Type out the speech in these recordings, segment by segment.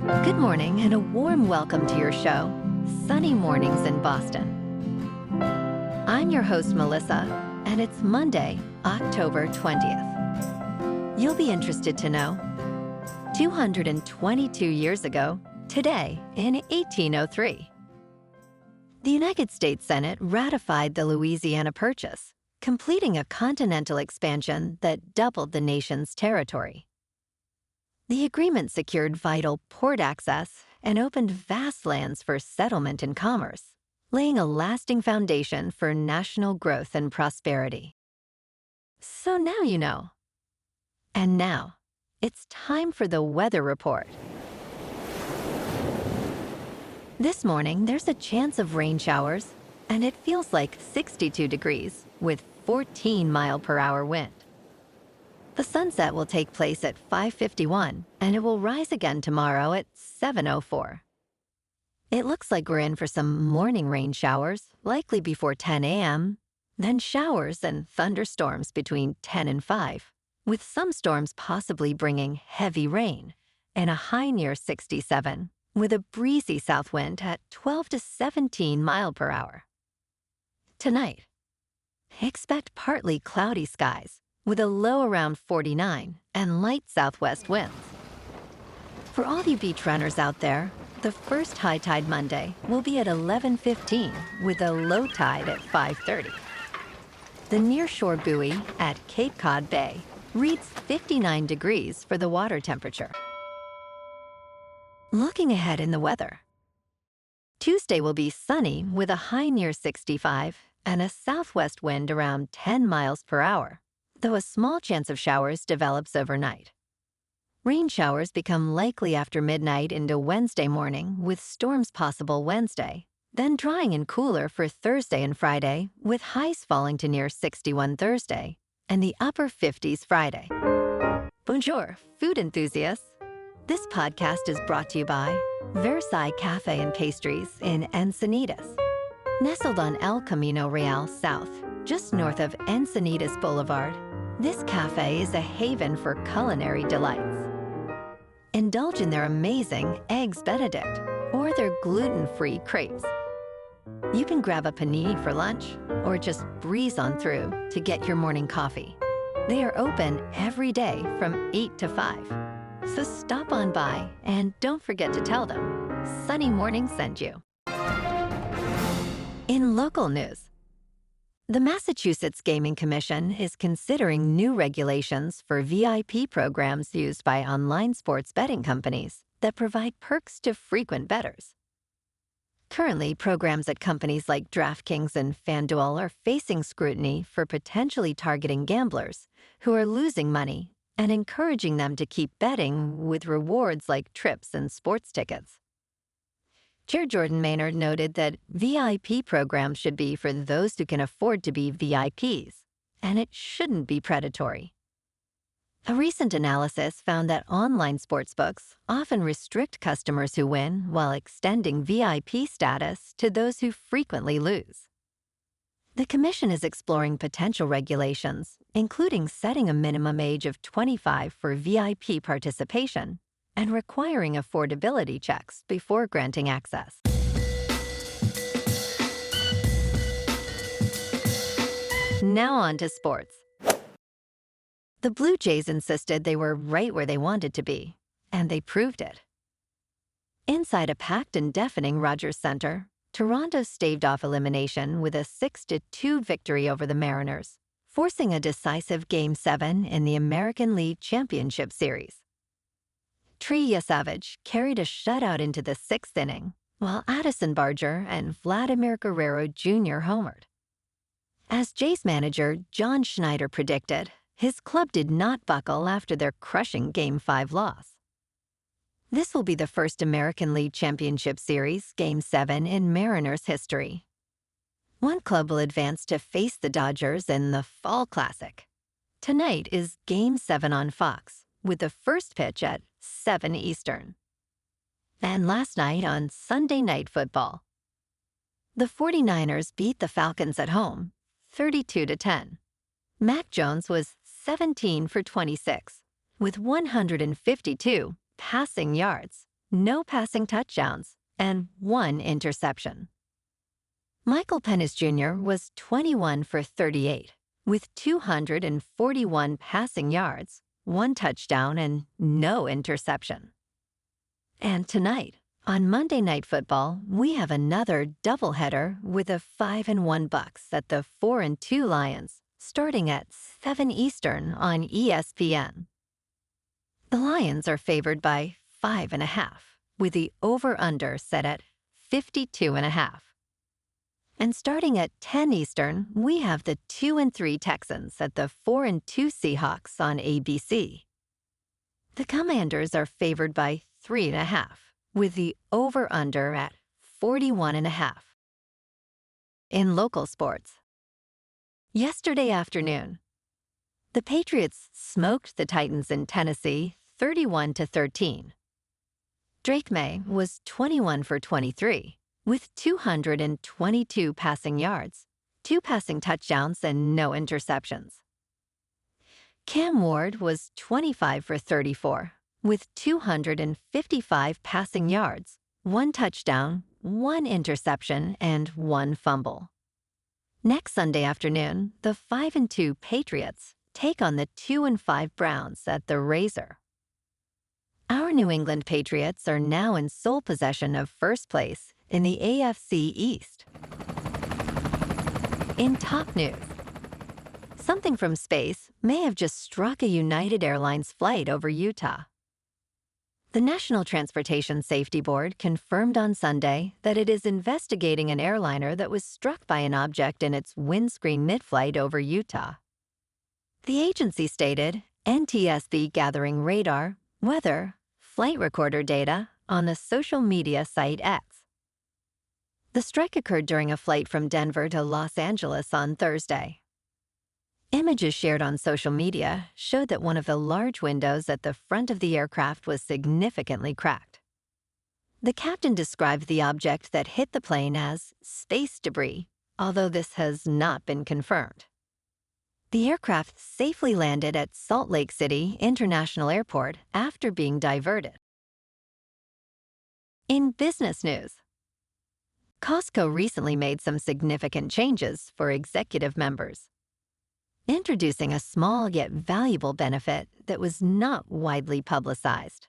Good morning and a warm welcome to your show, Sunny Mornings in Boston. I'm your host, Melissa, and it's Monday, October 20th. You'll be interested to know, 222 years ago, today in 1803, the United States Senate ratified the Louisiana Purchase, completing a continental expansion that doubled the nation's territory. The agreement secured vital port access and opened vast lands for settlement and commerce, laying a lasting foundation for national growth and prosperity. So now you know. And now, it's time for the weather report. This morning, there's a chance of rain showers, and it feels like 62 degrees with 14-mile-per-hour wind. The sunset will take place at 5:51, and it will rise again tomorrow at 7:04. It looks like we're in for some morning rain showers, likely before 10 a.m., then showers and thunderstorms between 10 and 5, with some storms possibly bringing heavy rain, and a high near 67, with a breezy south wind at 12 to 17 miles per hour. Tonight, expect partly cloudy skies, with a low around 49 and light southwest winds. For all you beach runners out there, the first high tide Monday will be at 11:15 with a low tide at 5:30. The nearshore buoy at Cape Cod Bay reads 59 degrees for the water temperature. Looking ahead in the weather, Tuesday will be sunny with a high near 65 and a southwest wind around 10 miles per hour, though a small chance of showers develops overnight. Rain showers become likely after midnight into Wednesday morning, with storms possible Wednesday, then drying and cooler for Thursday and Friday, with highs falling to near 61 Thursday and the upper 50s Friday. Bonjour, food enthusiasts. This podcast is brought to you by Versailles Cafe and Pastries in Encinitas. Nestled on El Camino Real South, just north of Encinitas Boulevard, this cafe is a haven for culinary delights. Indulge in their amazing Eggs Benedict or their gluten-free crepes. You can grab a panini for lunch or just breeze on through to get your morning coffee. They are open every day from 8 to 5. So stop on by and don't forget to tell them Sunny Morning sent you. In local news, the Massachusetts Gaming Commission is considering new regulations for VIP programs used by online sports betting companies that provide perks to frequent bettors. Currently, programs at companies like DraftKings and FanDuel are facing scrutiny for potentially targeting gamblers who are losing money and encouraging them to keep betting with rewards like trips and sports tickets. Chair Jordan Maynard noted that VIP programs should be for those who can afford to be VIPs, and it shouldn't be predatory. A recent analysis found that online sportsbooks often restrict customers who win while extending VIP status to those who frequently lose. The Commission is exploring potential regulations, including setting a minimum age of 25 for VIP participation and requiring affordability checks before granting access. Now on to sports. The Blue Jays insisted they were right where they wanted to be, and they proved it. Inside a packed and deafening Rogers Center, Toronto staved off elimination with a 6-2 victory over the Mariners, forcing a decisive Game 7 in the American League Championship Series. Tree Yasavage carried a shutout into the 6th inning, while Addison Barger and Vladimir Guerrero Jr. homered. As Jays manager John Schneider predicted, his club did not buckle after their crushing Game 5 loss. This will be the first American League Championship Series Game 7 in Mariners history. One club will advance to face the Dodgers in the Fall Classic. Tonight is Game 7 on Fox, with the first pitch at 7 Eastern. And last night on Sunday Night Football, the 49ers beat the Falcons at home, 32-10. Mac Jones was 17 for 26, with 152 passing yards no passing touchdowns, and 1 interception. Michael Penix Jr. was 21 for 38, with 241 passing yards, 1 touchdown, and no interception. And tonight, on Monday Night Football, we have another doubleheader with the 5-1 Bucs at the 4-2 Lions, starting at 7 Eastern on ESPN. The Lions are favored by 5.5, with the over-under set at 52.5. And starting at 10 Eastern, we have the 2-3 Texans at the 4-2 Seahawks on ABC. The Commanders are favored by 3.5, with the over-under at 41.5. In local sports, yesterday afternoon, the Patriots smoked the Titans in Tennessee 31-13. Drake Maye was 21 for 23, with 222 passing yards, 2 passing touchdowns, and no interceptions. Cam Ward was 25 for 34, with 255 passing yards, 1 touchdown, 1 interception, and 1 fumble. Next Sunday afternoon, the 5-2 Patriots take on the 2-5 Browns at the Razor. Our New England Patriots are now in sole possession of first place in the AFC East. In top news, something from space may have just struck a United Airlines flight over Utah. The National Transportation Safety Board confirmed on Sunday that it is investigating an airliner that was struck by an object in its windscreen mid-flight over Utah. The agency stated NTSB gathering radar, weather, flight recorder data on the social media site X. The strike occurred during a flight from Denver to Los Angeles on Thursday. Images shared on social media showed that one of the large windows at the front of the aircraft was significantly cracked. The captain described the object that hit the plane as space debris, although this has not been confirmed. The aircraft safely landed at Salt Lake City International Airport after being diverted. In business news, Costco recently made some significant changes for executive members, introducing a small yet valuable benefit that was not widely publicized.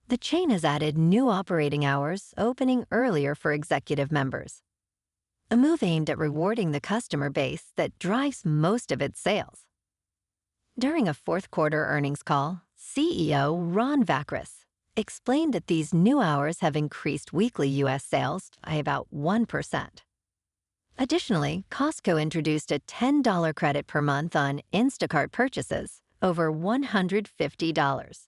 The chain has added new operating hours opening earlier for executive members, a move aimed at rewarding the customer base that drives most of its sales. During a fourth-quarter earnings call, CEO Ron Vakris explained that these new hours have increased weekly U.S. sales by about 1%. Additionally, Costco introduced a $10 credit per month on Instacart purchases over $150.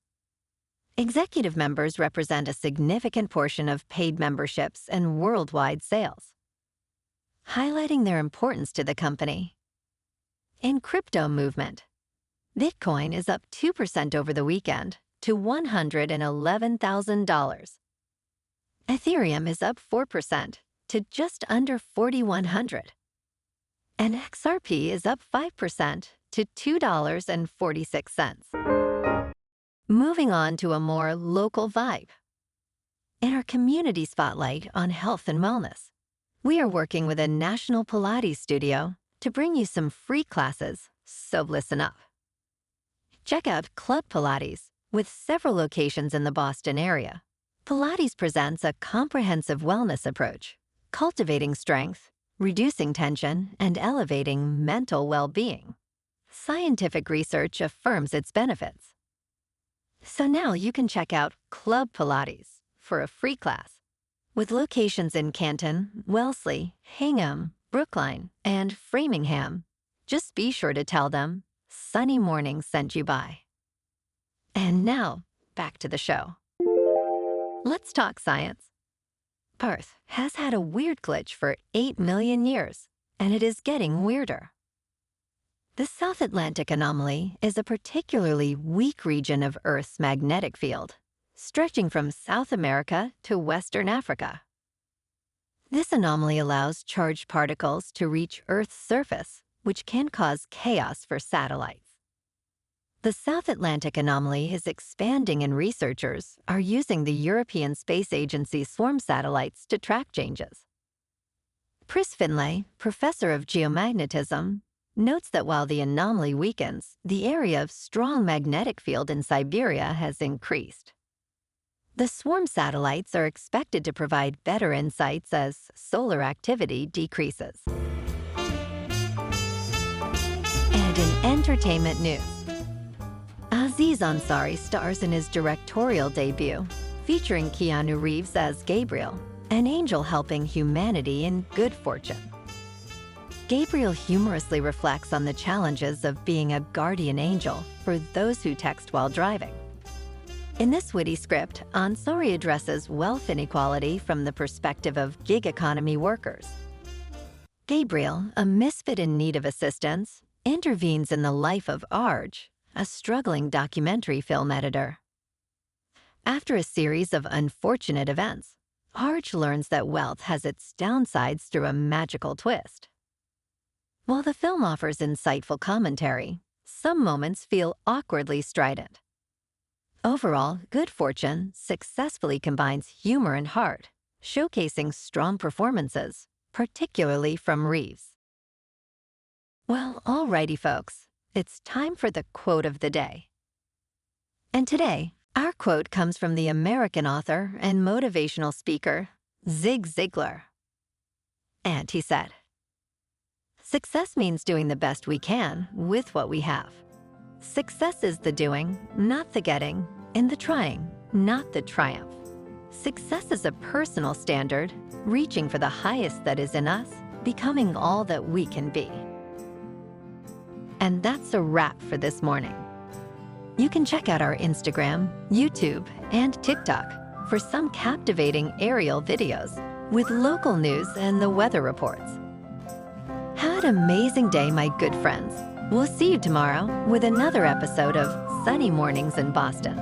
Executive members represent a significant portion of paid memberships and worldwide sales, highlighting their importance to the company. In crypto movement, Bitcoin is up 2% over the weekend to $111,000. Ethereum is up 4% to just under 4,100. And XRP is up 5% to $2.46. Moving on to a more local vibe. In our community spotlight on health and wellness, we are working with a national Pilates studio to bring you some free classes, so listen up. Check out Club Pilates, with several locations in the Boston area. Pilates presents a comprehensive wellness approach, cultivating strength, reducing tension, and elevating mental well-being. Scientific research affirms its benefits. So now you can check out Club Pilates for a free class, with locations in Canton, Wellesley, Hingham, Brookline, and Framingham. Just be sure to tell them Sunny Morning sent you by. And now, back to the show. Let's talk science. Earth has had a weird glitch for 8 million years, and it is getting weirder. The South Atlantic Anomaly is a particularly weak region of Earth's magnetic field, stretching from South America to Western Africa. This anomaly allows charged particles to reach Earth's surface, which can cause chaos for satellites. The South Atlantic Anomaly is expanding and researchers are using the European Space Agency's swarm satellites to track changes. Pris Finlay, professor of geomagnetism, notes that while the anomaly weakens, the area of strong magnetic field in Siberia has increased. The swarm satellites are expected to provide better insights as solar activity decreases. And in entertainment news, Aziz Ansari stars in his directorial debut, featuring Keanu Reeves as Gabriel, an angel helping humanity in good fortune. Gabriel humorously reflects on the challenges of being a guardian angel for those who text while driving. In this witty script, Ansari addresses wealth inequality from the perspective of gig economy workers. Gabriel, a misfit in need of assistance, intervenes in the life of Arj, a struggling documentary film editor. After a series of unfortunate events, Arj learns that wealth has its downsides through a magical twist. While the film offers insightful commentary, some moments feel awkwardly strident. Overall, Good Fortune successfully combines humor and heart, showcasing strong performances, particularly from Reeves. Well, alrighty folks, it's time for the quote of the day. And today, our quote comes from the American author and motivational speaker, Zig Ziglar. And he said, "Success means doing the best we can with what we have. Success is the doing, not the getting, and the trying, not the triumph. Success is a personal standard, reaching for the highest that is in us, becoming all that we can be." And that's a wrap for this morning. You can check out our Instagram, YouTube, and TikTok for some captivating aerial videos with local news and the weather reports. Have an amazing day, my good friends. We'll see you tomorrow with another episode of Sunny Mornings in Boston.